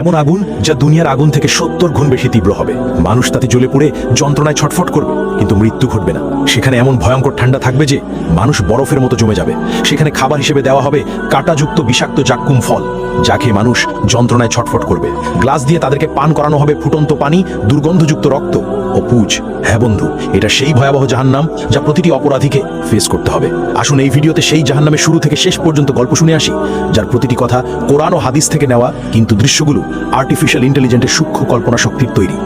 এমন আগুন যা দুনিয়ার আগুন থেকে 70 গুণ বেশি তীব্র হবে। মানুষ তাতে জ্বলে পড়ে যন্ত্রণায় ছটফট করবে, কিন্তু মৃত্যু ঘটবে না। সেখানে এমন ভয়ঙ্কর ঠান্ডা থাকবে যে মানুষ বরফের মতো জমে যাবে। সেখানে খাবার হিসেবে দেওয়া হবে কাঁটাযুক্ত বিষাক্ত জাক্কুম ফল, যা খেয়ে মানুষ যন্ত্রণায় ছটফট করবে। গ্লাস দিয়ে তাদেরকে পান করানো হবে ফুটন্ত পানি, দুর্গন্ধযুক্ত রক্ত ও পুজ। হ্যাঁ বন্ধু, এটা সেই ভয়াবহ জাহান্নাম যা প্রতিটি অপরাধীকে ফেস করতে হবে। আসুন এই ভিডিওতে সেই জাহান্নামের শুরু থেকে শেষ পর্যন্ত গল্প শুনে আসি, যার প্রতিটি কথা কোরআন ও হাদিস থেকে নেওয়া, কিন্তু দৃশ্যগুলো আর্টিফিশিয়াল ইন্টেলিজেন্সের সূক্ষ্ম কল্পনা শক্তির তৈরি।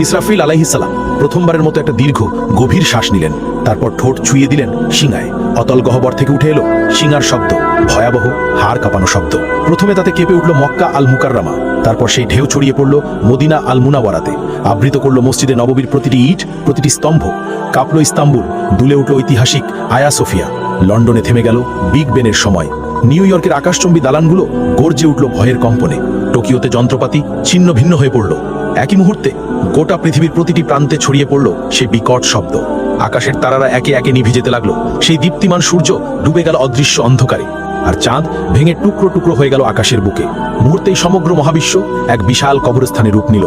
ইসরাফিল আলাইহিস সালাম প্রথমবারের মতো একটা দীর্ঘ গভীর শ্বাস নিলেন, তারপর ঠোঁট ছুঁয়ে দিলেন শিঙায়। অতল গহ্বর থেকে উঠে এলো শিঙার শব্দ, ভয়াবহ হাড় কাঁপানো শব্দ। প্রথমে তাতে কেঁপে উঠল মক্কা আল মুকাররামা, তারপর সেই ঢেউ ছড়িয়ে পড়ল মদিনা আল মুনাওয়ারাতে, আবৃত করল মসজিদে নববীর প্রতিটি ইট, প্রতিটি স্তম্ভ। কাঁপল ইস্তাম্বুল, দুলে উঠল ঐতিহাসিক আয়া সোফিয়া। লন্ডনে থেমে গেল বিগ বেনের সময়। নিউ ইয়র্কের আকাশচুম্বী দালানগুলো গর্জে উঠল ভয়ের কম্পনে। টোকিওতে যন্ত্রপাতি ছিন্ন ভিন্ন হয়ে পড়ল। একই মুহূর্তে গোটা পৃথিবীর প্রতিটি প্রান্তে ছড়িয়ে পড়ল সেই বিকট শব্দ। আকাশের তারারা একে একে নিভে যেতে লাগলো। সেই দীপ্তিমান সূর্য ডুবে গেল অদৃশ্য অন্ধকারে, আর চাঁদ ভেঙে টুকরো টুকরো হয়ে গেল আকাশের বুকে। মুহূর্তেই সমগ্র মহাবিশ্ব এক বিশাল কবরস্থানে রূপ নিল।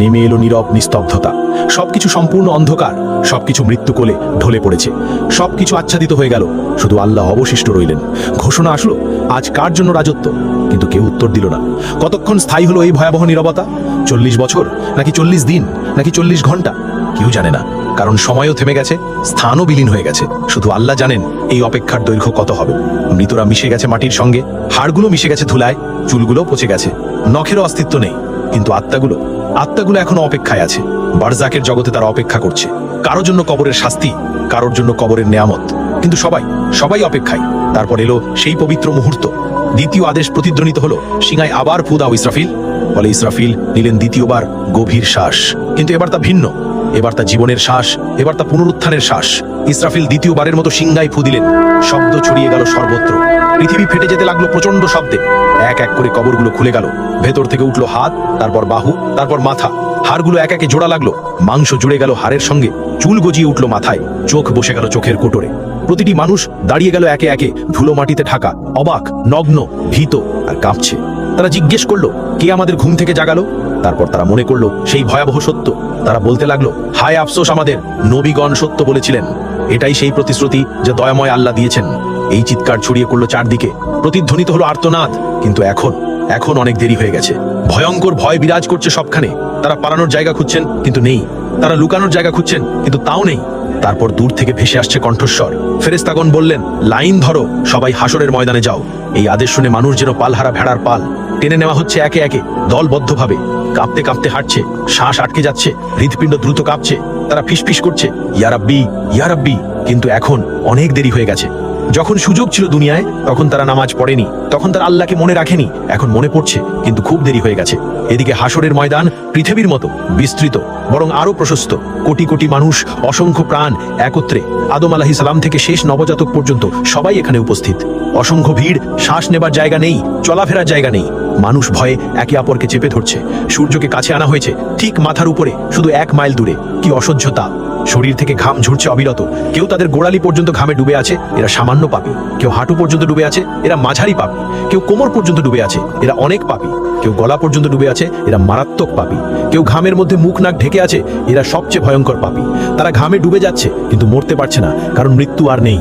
নেমে এলো নীরব নিস্তব্ধতা। সবকিছু সম্পূর্ণ অন্ধকার, সবকিছু মৃত্যু কোলে ঢলে পড়েছে, সবকিছু আচ্ছাদিত হয়ে গেল। শুধু আল্লাহ অবশিষ্ট রইলেন। ঘোষণা আসলো, আজ কার জন্য রাজত্ব? কিন্তু কেউ উত্তর দিল না। কতক্ষণ স্থায়ী হলো এই ভয়াবহ নীরবতা? 40 বছর, নাকি 40 দিন, নাকি 40 ঘন্টা? কেউ জানে না, কারণ সময়ও থেমে গেছে, স্থানও বিলীন হয়ে গেছে। শুধু আল্লাহ জানেন এই অপেক্ষার দৈর্ঘ্য কত হবে। মৃতরা মিশে গেছে মাটির সঙ্গে, হাড়গুলো মিশে গেছে ধুলায়, চুলগুলো পচে গেছে, নখেরও অস্তিত্ব নেই। কিন্তু আত্মাগুলো এখনো অপেক্ষায় আছে। বারজাকের জগতে তারা অপেক্ষা করছে, কারোর জন্য কবরের শাস্তি, কারোর জন্য কবরের নেয়ামত। কিন্তু সবাই অপেক্ষায়। তারপর এলো সেই পবিত্র মুহূর্ত। দ্বিতীয় আদেশ প্রতিধ্বনিত হলো, সিঙায় আবার ফু দাও ইসরাফিল। বলে ইসরাফিল নিলেন দ্বিতীয়বার গভীর শ্বাস, কিন্তু এবার তা ভিন্ন। এবার তা জীবনের শ্বাস, এবার তা পুনরুত্থানের শ্বাস। ইসরাফিল দ্বিতীয়বারের মতো সিংহায় ফু দিলেন। শব্দ ছড়িয়ে গেল সর্বত্র। পৃথিবী ফেটে যেতে লাগলো প্রচন্ড শব্দে। এক এক করে কবরগুলো খুলে গেল। ভেতর থেকে উঠলো হাত, তারপর বাহু, তারপর মাথা। হাড়গুলো এক একে জোড়া লাগলো। মাংস জুড়ে গেল হাড়ের সঙ্গে। চুল গজিয়ে উঠলো মাথায়। চোখ বসে গেল চোখের কোটরে। প্রতিটি মানুষ দাঁড়িয়ে গেল একে একে, ধুলো মাটিতে ঢাকা, অবাক, নগ্ন, ভীত আর কাঁপছে। তারা জিজ্ঞেস করলো, কে আমাদের ঘুম থেকে জাগালো? তারপর তারা মনে করলো সেই ভয়াবহ সত্য। তারা বলতে লাগলো, হায় আফসোস, আমাদের নবীগণ সত্য বলেছিলেন। এটাই সেই প্রতিশ্রুতি যা দয়াময় আল্লাহ দিয়েছেন। এই চিৎকার ছড়িয়ে পড়লো চারদিকে। প্রতিধ্বনিত হলো আর্তনাদ। কিন্তু এখন অনেক দেরি হয়ে গেছে। ভয়ঙ্কর ভয় বিরাজ করছে সবখানে। তারা পালানোর জায়গা খুঁজছেন, কিন্তু নেই। তারা লুকানোর জায়গা খুঁজছেন, কিন্তু তাও নেই। তারপর দূর থেকে ভেসে আসছে কণ্ঠস্বর। ফেরেশতাগণ বললেন, লাইন ধরো, সবাই হাসরের ময়দানে যাও। এই আদেশ শুনে মানুষ যেন পালহারা ভেড়ার পাল টেনে নেওয়া হচ্ছে একে একে, দলবদ্ধভাবে। কাঁপতে কাঁপতে হাঁটছে, শ্বাস আটকে যাচ্ছে, হৃৎপিণ্ড দ্রুত কাঁপছে। তারা ফিসফিস করছে, ইয়া রাব্বি, ইয়া রাব্বি। কিন্তু এখন অনেক দেরি হয়ে গেছে। যখন সুযোগ ছিল দুনিয়ায়, তখন তারা নামাজ পড়েনি, তখন তারা আল্লাহকে মনে রাখেনি। এখন মনে পড়ছে, কিন্তু খুব দেরি হয়ে গেছে। এদিকে হাসরের ময়দান পৃথিবীর মতো বিস্তৃত, বরং আরো প্রশস্ত। কোটি কোটি মানুষ, অসংখ্য প্রাণ একত্রে। আদম আলাইহিস সালাম থেকে শেষ নবজাতক পর্যন্ত সবাই এখানে উপস্থিত। অসংখ্য ভিড়, শ্বাস নেবার জায়গা নেই, চলাফেরার জায়গা নেই। মানুষ ভয়ে একে অপরকে চেপে ধরছে। সূর্যকে কাছে আনা হয়েছে ঠিক মাথার উপরে, শুধু 1 মাইল দূরে। কি অসহ্যতা! শরীর থেকে ঘাম ঝরছে অবিরত। কেউ তাদের গোড়ালি পর্যন্ত ঘামে ডুবে আছে, এরা সামান্য পাপী। কেউ হাঁটু পর্যন্ত ডুবে আছে, এরা মাঝারি পাপী। কেউ কোমর পর্যন্ত ডুবে আছে, এরা অনেক পাপী। কেউ গলা পর্যন্ত ডুবে আছে, এরা মারাত্মক পাপী। কেউ ঘামের মধ্যে মুখ নাক ঢেকে আছে, এরা সবচেয়ে ভয়ঙ্কর পাপী। তারা ঘামে ডুবে যাচ্ছে, কিন্তু মরতে পারছে না, কারণ মৃত্যু আর নেই।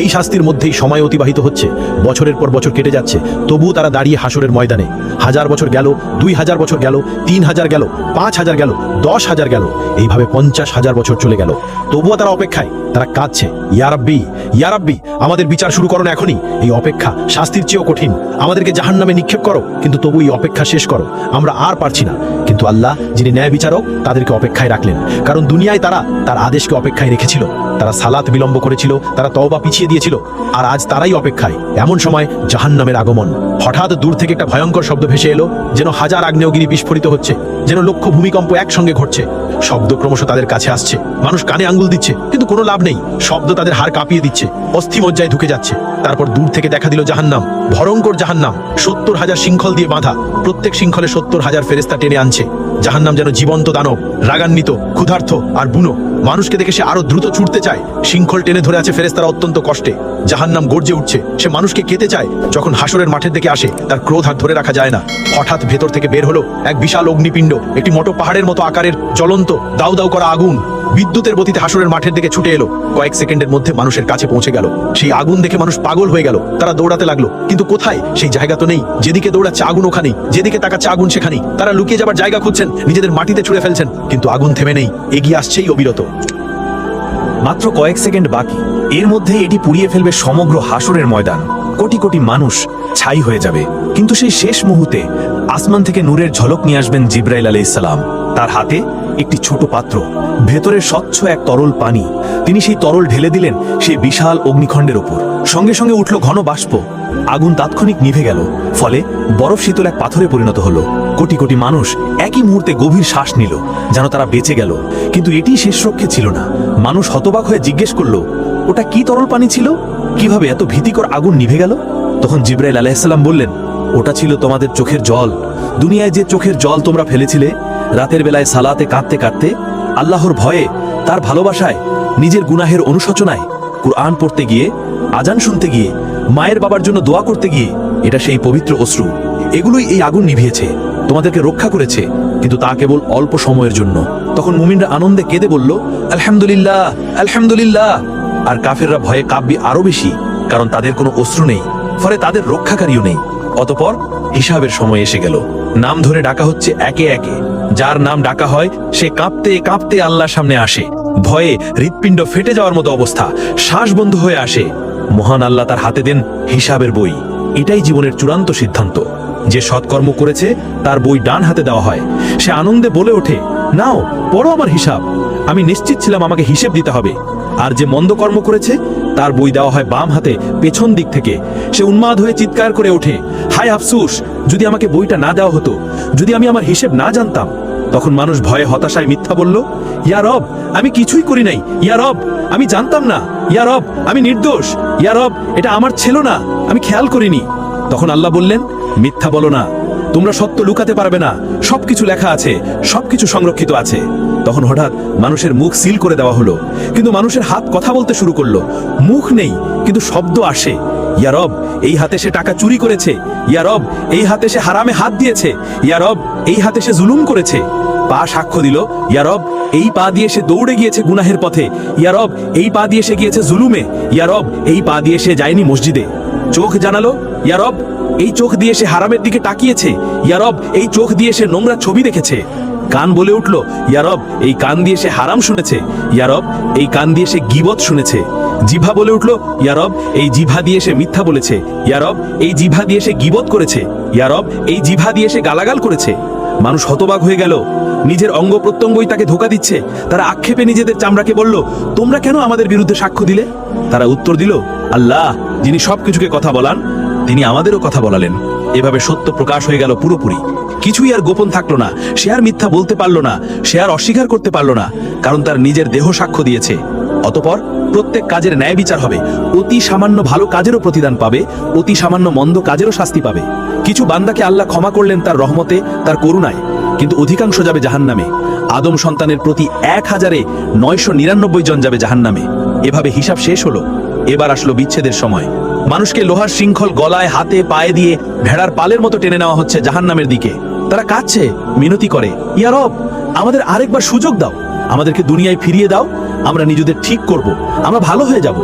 এই শাস্তির মধ্যেই সময় অতিবাহিত হচ্ছে। বছরের পর বছর কেটে যাচ্ছে, তবুও তারা দাঁড়িয়ে হাসরের ময়দানে। 1000 বছর গেল, 2000 বছর গেল, 3000 গেল, 5000 গেল, 10,000 গেল, এইভাবে 50,000 বছর চলে গেল। তবুও তারা অপেক্ষায়। তারা কাঁদছে, ইয়া রাব্বি, ইয়া রাব্বি, আমাদের বিচার শুরু করো না এখনই। এই অপেক্ষা শাস্তির চেয়েও কঠিন। আমাদেরকে জাহান্নামে নিক্ষেপ করো, কিন্তু তবু এই অপেক্ষা শেষ করো। আমরা আর পারছি না। কিন্তু আল্লাহ, যিনি ন্যায় বিচারক, তাদেরকে অপেক্ষায় রাখলেন। কারণ দুনিয়ায় তারা তার আদেশকে অপেক্ষায় রেখেছিল। তারা সালাত বিলম্ব করেছিল, তারা তওবা পিছিয়ে দিয়েছিল। আর আজ তারাই অপেক্ষায়। এমন সময় জাহান্নামের আগমন। হঠাৎ দূর থেকে একটা ভয়ঙ্কর শব্দ ভেসে এলো, যেন 1000 আগ্নেয়গিরি বিস্ফোরিত হচ্ছে, যেন লক্ষ ভূমিকম্প একসঙ্গে ঘটছে। শব্দ ক্রমশ তাদের কাছে আসছে। মানুষ কানে আঙ্গুল দিচ্ছে, কিন্তু কোনো লাভ নেই। শব্দ তাদের হাড় কাঁপিয়ে দিচ্ছে, অস্থিমজ্জায় ঢুকে যাচ্ছে। তারপর দূর থেকে দেখা দিল জাহান্নাম, ভয়ঙ্কর জাহান্নাম। 70,000 শৃঙ্খল দিয়ে বাঁধা। প্রত্যেক শৃঙ্খলে 70,000 ফেরেশতা টেনে আনছে। জাহান্নাম যেন জীবন্ত দানব, রাগান্বিত, ক্ষুধার্ত আর বুনো। মানুষকে দেখে সে আরো দ্রুত ছুটতে চায়। শৃঙ্খল টেনে ধরে আছে ফেরেশতারা অত্যন্ত কষ্টে। জাহান্নাম গর্জে উঠছে, সে মানুষকে খেতে চায়। যখন হাসরের মাঠের দিকে আসে, তার ক্রোধ আর ধরে রাখা যায় না। হঠাৎ ভেতর থেকে বের হলো এক বিশাল অগ্নিপিণ্ড, একটি মোটো পাহাড়ের মতো আকারের জ্বলন্ত দাউ দাউ করা আগুন। বিদ্যুতের গতিতে হাসরের মাঠের দিকে ছুটে এলো। কয়েক সেকেন্ডের মধ্যে মানুষের কাছে পৌঁছে গেল। সেই আগুন দেখে মানুষ পাগল হয়ে গেল। তারা দৌড়াতে লাগলো, কিন্তু কোথায়? সেই জায়গা তো নেই। যেদিকে দৌড়াচ্ছে আগুন ওখানেই, যেদিকে তাকাচ্ছে আগুন সেখানেই। তারা লুকিয়ে যাবার জায়গা খুঁজছেন, নিজেদের মাটিতে ছুঁড়ে ফেলছেন, কিন্তু আগুন থেমে নেই, এগিয়ে আসছেই অবিরত। মাত্র কয়েক সেকেন্ড বাকি, এর মধ্যে এটি পুড়িয়ে ফেলবে সমগ্র হাসরের ময়দান। কোটি কোটি মানুষ ছাই হয়ে যাবে। কিন্তু সেই শেষ মুহূর্তে আসমান থেকে নূরের ঝলক নিয়ে আসবেন জিবরাইল আলাইহিস সালাম। তার হাতে একটি ছোট পাত্র, ভেতরে স্বচ্ছ এক তরল পানি। তিনি সেই তরল ঢেলে দিলেন সেই বিশাল অগ্নিখণ্ডের ওপর। সঙ্গে সঙ্গে উঠল ঘন বাষ্প। আগুন তাৎক্ষণিক নিভে গেল, ফলে বরফ শীতল এক পাথরে পরিণত হলো। কোটি কোটি মানুষ একই মুহূর্তে গভীর শ্বাস নিল, যেন তারা বেঁচে গেল। কিন্তু এটি শেষ রক্ষে ছিল না। মানুষ হতবাক হয়ে জিজ্ঞেস করলো, ওটা কি তরল পানি ছিল? কিভাবে এত ভীতিকর আগুন নিভে গেল? তখন জিবরাইল আলাইহিস সালাম বললেন, ওটা ছিল তোমাদের চোখের জল। দুনিয়ায় যে চোখের জল তোমরা ফেলেছিলে, রাতের বেলায় সালাতে কাঁদতে কাঁদতে, আল্লাহর ভয়ে, তার ভালোবাসায়, নিজের গুনাহের অনুশোচনায়, কুরআন পড়তে গিয়ে, আজান শুনতে গিয়ে, মায়ের বাবার জন্য দোয়া করতে গিয়ে, এটা সেই পবিত্র অশ্রু। এগুলোই এই আগুন নিভিয়েছে, তোমাদেরকে রক্ষা করেছে, কিন্তু তা কেবল অল্প সময়ের জন্য। তখন মুমিনরা আনন্দে কেঁদে বলল, আলহামদুলিল্লাহ, আলহামদুলিল্লাহ। আর কাফেররা ভয়ে কাঁপবে আরো বেশি, কারণ তাদের কোনো অশ্রু নেই, ফলে তাদের রক্ষাকারীও নেই। অতঃপর হিসাবের সময় এসে গেল। নাম ধরে ডাকা হচ্ছে একে একে। যার নাম ডাকা হয় সে কাঁপতে কাঁপতে আল্লাহর সামনে আসে। ভয়ে হৃৎপিণ্ড ফেটে যাওয়ার মতো অবস্থা, শ্বাস বন্ধ হয়ে আসে। মহান আল্লাহ তার হাতে দেন হিসাবের বই। এটাই জীবনের চূড়ান্ত সিদ্ধান্ত। যে সৎকর্ম করেছে তার বই ডান হাতে দেওয়া হয়। সে আনন্দে বলে ওঠে, নাও পড়ো আমার হিসাব, আমি নিশ্চিত ছিলাম আমাকে হিসেব দিতে হবে। আর যে মন্দ কর্ম করেছে তার বই দেওয়া হয় বাম হাতে, পেছন দিক থেকে। সে উন্মাদ হয়ে চিৎকার করে ওঠে, হায় আফসোস, যদি আমাকে বইটা না দেওয়া হতো, যদি আমি আমার হিসেব না জানতাম। তখন মানুষ ভয়ে হতাশায় মিথ্যা বলল, ইয়া রব, আমি কিছুই করি নাই, ইয়া রব, আমি জানতাম না, ইয়া রব, আমি নির্দোষ, ইয়া রব, এটা আমার ছিল না, আমি খেয়াল করিনি। তখন আল্লাহ বললেন, মিথ্যা বলো না, তোমরা সত্য লুকাতে পারবে না, সবকিছু লেখা আছে, সবকিছু সংরক্ষিত আছে। তখন হঠাৎ মানুষের মুখ সিল করে দেওয়া হলো, কিন্তু মানুষের হাত কথা বলতে শুরু করলো। মুখ নেই, কিন্তু শব্দ আসে, ইয়া রব, এই হাতে সে টাকা চুরি করেছে, ইয়া রব, এই হাতে সে হারামে হাত দিয়েছে, ইয়া রব, এই হাতে সে জুলুম করেছে। পা সাক্ষ্য দিল, ইয়া রব, এই পা দিয়ে সে দৌড়ে গিয়েছে গুনাহের পথে, ইয়া রব, এই পা দিয়ে সে গিয়েছে জুলুমে, ইয়া রব, এই পা দিয়ে সে যায়নি মসজিদে। চোখ জানালো, ইয়া রব, এই চোখ দিয়ে সে হারামের দিকে তাকিয়েছে, ইয়া রব, এই চোখ দিয়ে সে নোংরা ছবি দেখেছে। কান বলে উঠল, ইয়া রব, এই কান দিয়ে সে হারাম শুনেছে, ইয়া রব, এই কান দিয়ে সে গীবত শুনেছে। জিভা বলে উঠল, ইয়া রব, এই জিভা দিয়ে সে মিথ্যা বলেছে, ইয়া রব, এই জিভা দিয়ে সে গীবত করেছে, ইয়া রব, এই জিভা দিয়ে সে গালাগাল করেছে। মানুষ হতবাক হয়ে গেল, নিজের অঙ্গ প্রত্যঙ্গই তাকে ধোঁকা দিচ্ছে। তারা আক্ষেপে নিজেদের চামড়াকে বলল, তোমরা কেন আমাদের বিরুদ্ধে সাক্ষ্য দিলে? তারা উত্তর দিল, আল্লাহ যিনি সবকিছুকে কথা বলান, তিনি আমাদেরও কথা বলালেন। এভাবে সত্য প্রকাশ হয়ে গেল পুরোপুরি। কিছুই আর গোপন থাকলো না। সে আর মিথ্যা বলতে পারলো না, সে আর অস্বীকার করতে পারলো না, কারণ তার নিজের দেহ সাক্ষ্য দিয়েছে। অতঃপর প্রত্যেক কাজের ন্যায় বিচার হবে। অতি সামান্য ভালো কাজেরও প্রতিদান পাবে, অতি সামান্য মন্দ কাজেরও শাস্তি পাবে। কিছু বান্দাকে আল্লাহ ক্ষমা করলেন তার রহমতে, তার করুণায়, কিন্তু অধিকাংশ যাবে জাহান্নামে। আদম সন্তানের প্রতি 1999 জন যাবে জাহান্নামে। এভাবে হিসাব শেষ হলো। এবার আসলো বিচ্ছেদের সময়। মানুষকে লোহার শৃঙ্খল গলায়, হাতে, পায়ে দিয়ে ভেড়ার পালের মতো টেনে নেওয়া হচ্ছে জাহান্নামের দিকে। তারা কাঁদছে, মিনতি করে, ইয়া রব, আমাদের আরেকবার সুযোগ দাও, আমাদেরকে দুনিয়ায় ফিরিয়ে দাও, আমরা নিজেদের ঠিক করব, আমরা ভালো হয়ে যাব।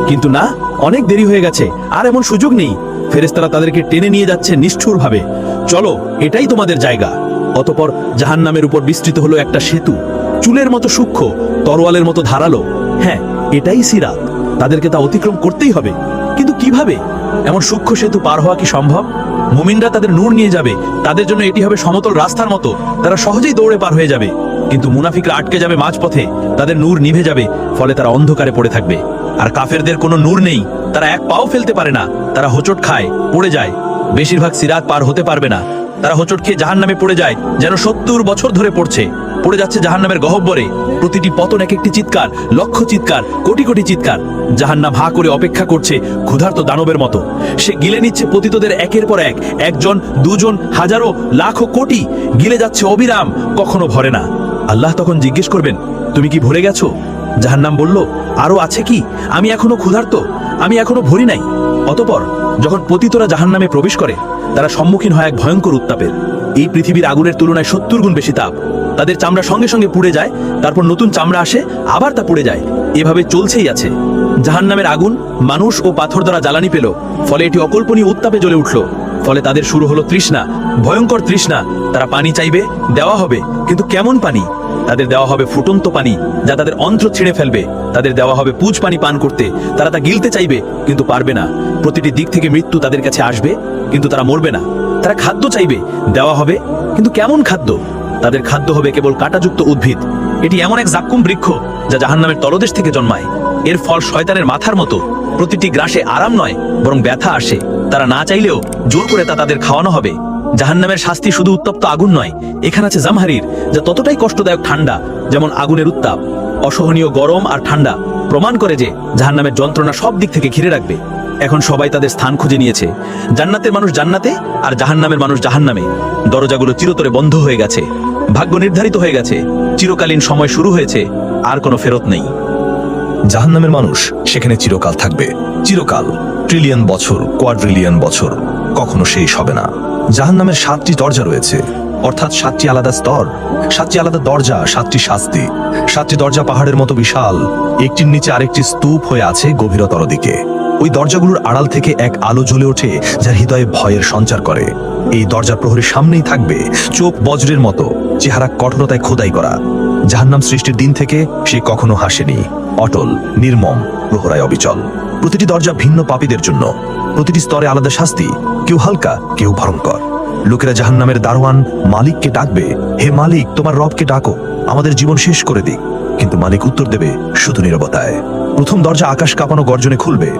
কিন্তু না, অনেক দেরি হয়ে গেছে, আর এমন সুযোগ নেই। ফেরেশতারা তাদেরকে টেনে নিয়ে যাচ্ছে নিষ্ঠুরভাবে। চলো, এটাই তোমাদের জায়গা। অতঃপর জাহান্নামের উপর বিস্তৃত হলো একটা সেতু, চুলের মতো সূক্ষ্ম, তরোয়ালের মতো ধারালো। হ্যাঁ, এটাই সিরাত। তাদেরকে তা অতিক্রম করতেই হবে। কিন্তু কিভাবে? এমন সূক্ষ্ম সেতু পার হওয়া কি সম্ভব? মুমিনরা তাদের নূর নিয়ে যাবে, তাদের জন্য এটি হবে সমতল রাস্তার মতো, তারা সহজেই দৌড়ে পার হয়ে যাবে। কিন্তু মুনাফিকরা আটকে যাবে মাঝপথে, তাদের নূর নিভে যাবে, ফলে তারা অন্ধকারে পড়ে থাকবে। আর কাফেরদের কোনো নূর নেই, তারা এক পাও ফেলতে পারে না, তারা হোঁচট খায়, পড়ে যায়। বেশিরভাগ সিরাত পার হতে পারবে না। তারা হোঁচট খেয়ে জাহান্নামে পড়ে যায়, যেন 70 বছর ধরে পড়ছে। পড়ে যাচ্ছে জাহান্নামের গহ্বরে। প্রতিটি পতন এক একটি চিৎকার, লক্ষ চিৎকার, কোটি কোটি চিৎকার। জাহান্নাম হা করে অপেক্ষা করছে ক্ষুধার্ত দানবের মতো। সে গিলে নিচ্ছে পতিতদের একের পর এক, একজন, দুজন, হাজারো, লাখো, কোটি, গিলে যাচ্ছে অবিরাম, কখনো ভরে না। আল্লাহ তখন জিজ্ঞেস করবেন, তুমি কি ভরে গেছো? জাহান্নাম বলল, আরো আছে কি? আমি এখনো ক্ষুধার্ত, আমি এখনো ভরি নাই। অতঃপর যখন পতিতরা জাহান্নামে প্রবেশ করে, তারা সম্মুখীন হয় এক ভয়ঙ্কর উত্তাপের। এই পৃথিবীর আগুনের তুলনায় 70 গুণ বেশি তাপ। তাদের চামড়া সঙ্গে সঙ্গে পুড়ে যায়, তারপর নতুন চামড়া আসে, আবার তা পুড়ে যায়। এভাবে চলছেই আছে। জাহান্নামের আগুন মানুষ ও পাথর দ্বারা জ্বালানি পেল, ফলে এটি অকল্পনীয় উত্তাপে জ্বলে উঠল। ফলে তাদের শুরু হলো তৃষ্ণা, ভয়ঙ্কর তৃষ্ণা। তারা পানি চাইবে, দেওয়া হবে, কিন্তু কেমন পানি? তাদের দেওয়া হবে ফুটন্ত পানি, যা তাদের অন্ত্র ছিঁড়ে ফেলবে। তাদের দেওয়া হবে পুজ পানি পান করতে, তারা তা গিলতে চাইবে, কিন্তু পারবে না। প্রতিটি দিক থেকে মৃত্যু তাদের কাছে আসবে, কিন্তু তারা মরবে না। তারা খাদ্য চাইবে, দেওয়া হবে, কিন্তু কেমন খাদ্য? তাদের খাদ্য হবে কেবল কাঁটাযুক্ত উদ্ভিদ। এটি এমন এক জাক্কুম বৃক্ষ, যা জাহান্নামের তলদেশ থেকে জন্মায়। এর ফল শয়তানের মাথার মতো। প্রতিটি গ্রাসে আরাম নয়, বরং ব্যথা আসে। তারা না চাইলেও জোর করে তা তাদের খাওয়ানো হবে। জাহান্নামের শাস্তি শুধু উত্তপ্ত আগুন নয়, এখানে আছে জামহারির, যা ততটাই কষ্টদায়ক ঠান্ডা যেমন আগুনের উত্তাপ। অসহনীয় গরম আর ঠান্ডা প্রমাণ করে যে জাহান্নামের যন্ত্রণা সব দিক থেকে ঘিরে রাখবে। এখন সবাই তাদের স্থান খুঁজে নিয়েছে। জান্নাতের মানুষ জান্নাতে, আর জাহান্নামের মানুষ জাহান্নামে। দরজাগুলো চিরতরে বন্ধ হয়ে গেছে, ভাগ্য নির্ধারিত হয়ে গেছে, চিরকালীন সময় শুরু হয়েছে, আর কোনো ফেরত নেই। জাহান্নামের মানুষ সেখানে চিরকাল থাকবে। চিরকাল, ট্রিলিয়ন বছর, কোয়াড্রিলিয়ন বছর, কখনো শেষ হবে না। জাহান্নামের 7টি দরজা রয়েছে, অর্থাৎ 7টি আলাদা স্তর, 7টি আলাদা দরজা, 7টি শাস্তি। 7টি দরজা পাহাড়ের মতো বিশাল, একটির নিচে আরেকটি স্তূপ হয়ে আছে গভীরতর দিকে। ওই দরজাগুলোর আড়াল থেকে এক আলো জ্বলে ওঠে, যা হৃদয়ে ভয়ের সঞ্চার করে। এই দরজার প্রহরীর সামনেই থাকবে চোখ বজ্রের মতো, চেহারা কঠোরতায় খোদাই করা। জাহান্নাম সৃষ্টির দিন থেকে সে কখনো হাসেনি, অটল, নির্মম, প্রহরায় অবিচল। প্রতিটি দরজা ভিন্ন পাপীদের জন্য, প্রতিটি স্তরে আলাদা শাস্তি, কেউ হালকা, কেউ ভয়ঙ্কর। লোকেরা জাহান্নামের দারোয়ান মালিককে ডাকবে, হে মালিক, তোমার রবকে ডাকো, আমাদের জীবন শেষ করে দিক। কিন্তু মালিক উত্তর দেবে শুধু নীরবতায়। প্রথম দরজা আকাশ কাঁপানো গর্জনে খুলবে।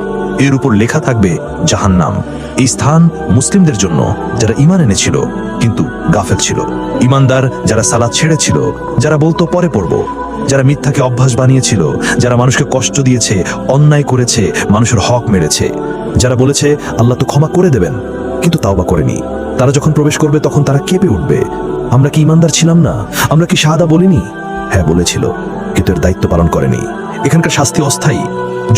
এর উপর লেখা থাকবে জাহান্নাম। এই স্থান মুসলিমদের জন্য, যারা ঈমান এনেছিল কিন্তু গাফেল ছিল, ঈমানদার যারা সালাত ছেড়েছিল, যারা বলতো পরে পড়ব, যারা মিথ্যাকে অভ্যাস বানিয়েছিল, যারা মানুষকে কষ্ট দিয়েছে, অন্যায় করেছে, মানুষের হক মেরেছে, যারা বলেছে আল্লাহ তো ক্ষমা করে দেবেন, কিন্তু তাওবা করেনি। তারা যখন প্রবেশ করবে তখন তারা কেঁপে উঠবে, আমরা কি ঈমানদার ছিলাম না? আমরা কি শাহাদা বলিনি? হ্যাঁ বলেছিল, কিন্তু এর দায়িত্ব পালন করেনি। এখানকার শাস্তি অস্থায়ী।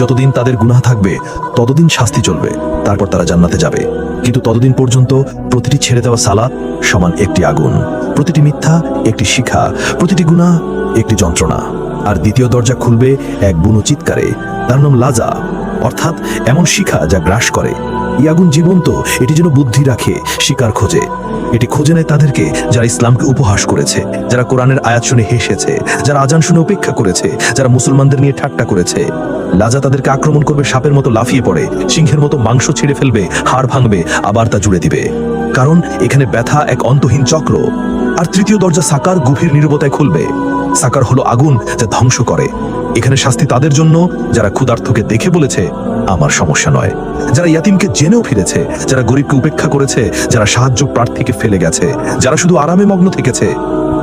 যতদিন তাদের গুনাহ থাকবে ততদিন শাস্তি চলবে, তারপর তারা জান্নাতে যাবে। কিন্তু ততদিন পর্যন্ত প্রতিটি ছেড়ে দেওয়া সালাত সমান একটি আগুন, প্রতিটি মিথ্যা একটি শিখা, প্রতিটি গুনাহ একটি যন্ত্রণা। আর দ্বিতীয় দরজা খুলবে এক বুনো চিৎকারে। তার নাম লাজা, অর্থাৎ এমন শিখা যা গ্রাস করে। এই আগুন জীবন্ত, এটি যেন বুদ্ধি রাখে, শিকার খোঁজে। এটি খুঁজে নেয় তাদেরকে যারা ইসলামকে উপহাস করেছে, যারা কোরআনের আয়াত শুনে হেসেছে, যারা আজান শুনে উপেক্ষা করেছে, যারা মুসলমানদের নিয়ে ঠাট্টা করেছে। লাজা তাদেরকে আক্রমণ করবে, সাপের মতো লাফিয়ে পড়ে, সিংহের মতো মাংস ছিঁড়ে ফেলবে, হাড় ভাঙবে, আবার তা জুড়ে দিবে। কারণ এখানে ব্যথা এক অন্তহীন চক্র। আর তৃতীয় দরজা সাকার গভীর নীরবতায় খুলবে। সাকার হলো আগুন যা ধ্বংস করে। এখানে শাস্তি তাদের জন্য যারা ক্ষুধার্তকে দেখে বলেছে আমার সমস্যা নয়, যারা ইয়াতিমকে জেনেও ফিরেছে, যারা গরিবকে উপেক্ষা করেছে, যারা সাহায্য প্রার্থীকে ফেলে গেছে, যারা শুধু আরামে মগ্ন থেকেছে।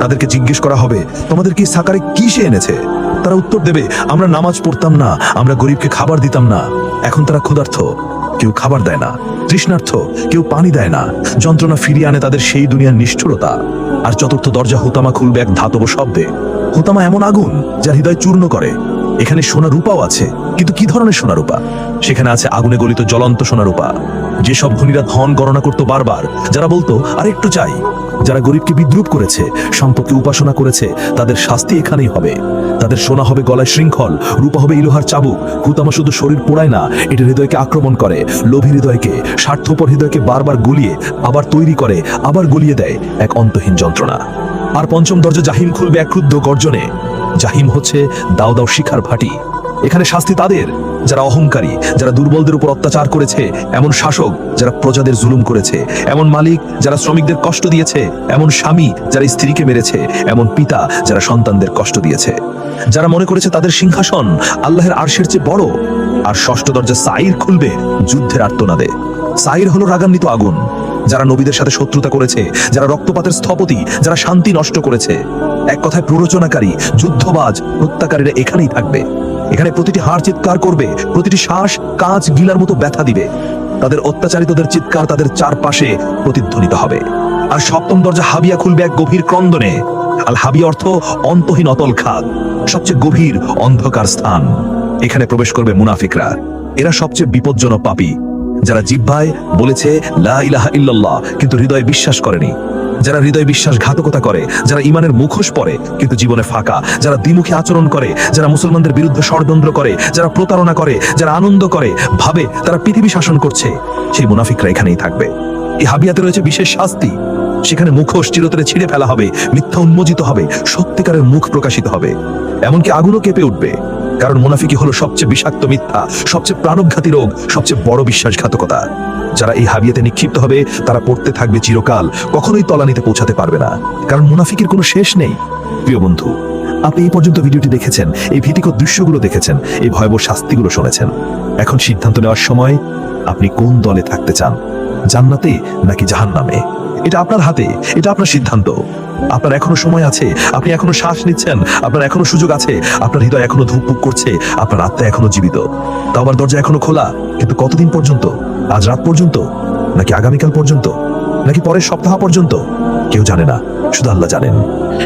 তাদেরকে জিজ্ঞেস করা হবে, তোমাদের কি সাকারে কি সে এনেছে? তারা উত্তর দেবে, আমরা নামাজ পড়তাম না, আমরা গরিবকে খাবার দিতাম না। এখন তারা ক্ষুধার্ত, কেউ খাবার দেয় না, তৃষ্ণার্থ, কেউ পানি দেয় না। যন্ত্রণা ফিরিয়ে আনে তাদের সেই দুনিয়ার নিষ্ঠুরতা। আর চতুর্থ দরজা হুতামা খুলবে এক ধাতব শব্দে। হুতামা এমন আগুন যার হৃদয় চূর্ণ করে। এখানে সোনা রূপাও আছে, কিন্তু কি ধরনের সোনা রূপা? সেখানে আছে আগুনে গলিত জ্বলন্ত সোনা রূপা। যেসব ধনীরা ধন গণনা করতো বারবার, যারা বলতো আর একটু চাই, যারা গরিবকে বিদ্রুপ করেছে, সম্পদকে উপাসনা করেছে, তাদের শাস্তি এখানেই হবে। তাদের সোনা হবে গলায় শৃঙ্খল, রূপা হবে ইলোহার চাবুক। হুতামা শুধু শরীর পোড়ায় না, এটা হৃদয়কে আক্রমণ করে, লোভী হৃদয়কে, স্বার্থপর হৃদয়কে বারবার গলিয়ে আবার তৈরি করে, আবার গলিয়ে দেয় এক অন্তহীন যন্ত্রণা। আর পঞ্চম দরজা জাহিম খুলবে এক ক্রুদ্ধ গর্জনে। জাহিম হচ্ছে দাও দাও শিখার ভাটি। এখানে শাস্তি তাদের যারা অহংকারী, যারা দুর্বলদের উপর অত্যাচার করেছে, এমন শাসক যারা প্রজাদের জুলুম করেছে, এমন মালিক যারা শ্রমিকদের কষ্ট দিয়েছে, এমন স্বামী যারা স্ত্রীকে মেরেছে, এমন পিতা যারা সন্তানদের কষ্ট দিয়েছে, যারা মনে করেছে তাদের সিংহাসন আল্লাহর আরশের চেয়ে বড়। আর ষষ্ঠ দরজা সাইর খুলবে যুদ্ধের আর্তনাদে। সাইর হলো রাগান্বিত আগুন, যারা নবীদের সাথে শত্রুতা করেছে, যারা রক্তপাতের স্থপতি, যারা শান্তি নষ্ট করেছে, এক কথায় প্ররোচনাকারী, যুদ্ধবাজ, হত্যাকারীরা এখানেই থাকবে। এখানে প্রতিটি হাড় চিৎকার করবে, প্রতিটি শ্বাস কাঁচ গিলার মতো ব্যথা দিবে। তাদের অত্যাচারিতদের চিৎকার তাদের চারপাশে প্রতিধ্বনিত হবে। আর সপ্তম দরজা হাবিয়া খুলবে এক গভীর ক্রন্দনে। আল হাবিয়া অর্থ অন্তহীন অতল খাদ, সবচেয়ে গভীর অন্ধকার স্থান। এখানে প্রবেশ করবে মুনাফিকরা। এরা সবচেয়ে বিপজ্জনক পাপী, যারা জিহ্বায় বলেছে লা ইলাহা ইল্লাল্লাহ কিন্তু হৃদয়ে বিশ্বাস করেনি, যারা হৃদয়ে বিশ্বাসঘাতকতা করে, যারা ইমানের মুখোশ পরে কিন্তু জীবনে ফাঁকা, যারা দ্বিমুখী আচরণ করে, যারা মুসলমানদের বিরুদ্ধে ষড়যন্ত্র করে, যারা প্রতারণা করে, যারা আনন্দ করে, ভাবে তারা পৃথিবী শাসন করছে, সেই মুনাফিকরা এখানেই থাকবে। এই হাবিয়াতে রয়েছে বিশেষ শাস্তি। সেখানে মুখোশ চিরতরে ছিঁড়ে ফেলা হবে, মিথ্যা উন্মোচিত হবে, সত্যিকারের মুখ প্রকাশিত হবে, এমনকি আগুনও কেঁপে উঠবে। কারণ মুনাফিকি হলো সবচেয়ে বিষাক্ত মিথ্যা, সবচেয়ে প্রাণঘাতী রোগ, সবচেয়ে বড় বিশ্বাসঘাতকতা। যারা এই হাবিয়াতে নিক্ষিপ্ত হবে তারা পড়তে থাকবে চিরকাল, কখনোই তলানিতে পৌঁছাতে পারবে না, কারণ মুনাফিকের কোনো শেষ নেই। প্রিয় বন্ধু, আপনি এই পর্যন্ত ভিডিওটি দেখেছেন, এই ভীতিকর দৃশ্যগুলো দেখেছেন, এই ভয়াবহ শাস্তিগুলো শুনেছেন। এখন সিদ্ধান্ত নেওয়ার সময়, আপনি কোন দলে থাকতে চান, জান্নাতে নাকি জাহান্নামে? এটা আপনার হাতে, এটা আপনার সিদ্ধান্ত। আপনার এখনো সময় আছে, আপনি এখনো শ্বাস নিচ্ছেন, আপনার এখনো সুযোগ আছে, আপনার হৃদয় এখনো ধুকপুক করছে, আপনার আত্মা এখনো জীবিত। তাওবার দরজা এখনো খোলা, কিন্তু কতদিন পর্যন্ত? আজ রাত পর্যন্ত, নাকি আগামীকাল পর্যন্ত, নাকি পরের সপ্তাহ পর্যন্ত? কেউ জানে না, শুধু আল্লাহ জানেন।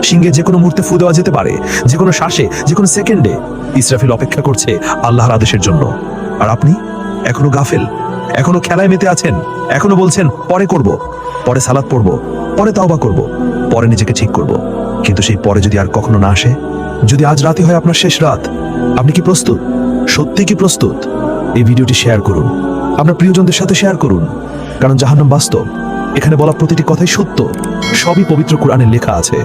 সিংহে যে কোনো মুহূর্তে ফু দেওয়া যেতে পারে, যে কোনো শ্বাসে, যে কোনো সেকেন্ডে। ইসরাফিল অপেক্ষা করছে আল্লাহর আদেশের জন্য। আর আপনি এখনো গাফেল, এখনো খেলায় মেতে আছেন, এখনো বলছেন পরে করব, পরে সালাত পড়ব, পরে তাওবা করব, পরে নিজেকে ঠিক করব। কিন্তু সেই পরে যদি আর কখনো না আসে, যদি আজ রাতে হয় আপনার শেষ রাত, আপনি কি প্রস্তুত? সত্যি কি প্রস্তুত? এই ভিডিওটি শেয়ার করুন, আপনার প্রিয়জনদের সাথে শেয়ার করুন, কারণ জাহান্নাম বাস্তব। এখানে বলা প্রতিটি কথাই সত্য, সবই পবিত্র কোরআনে লেখা আছে।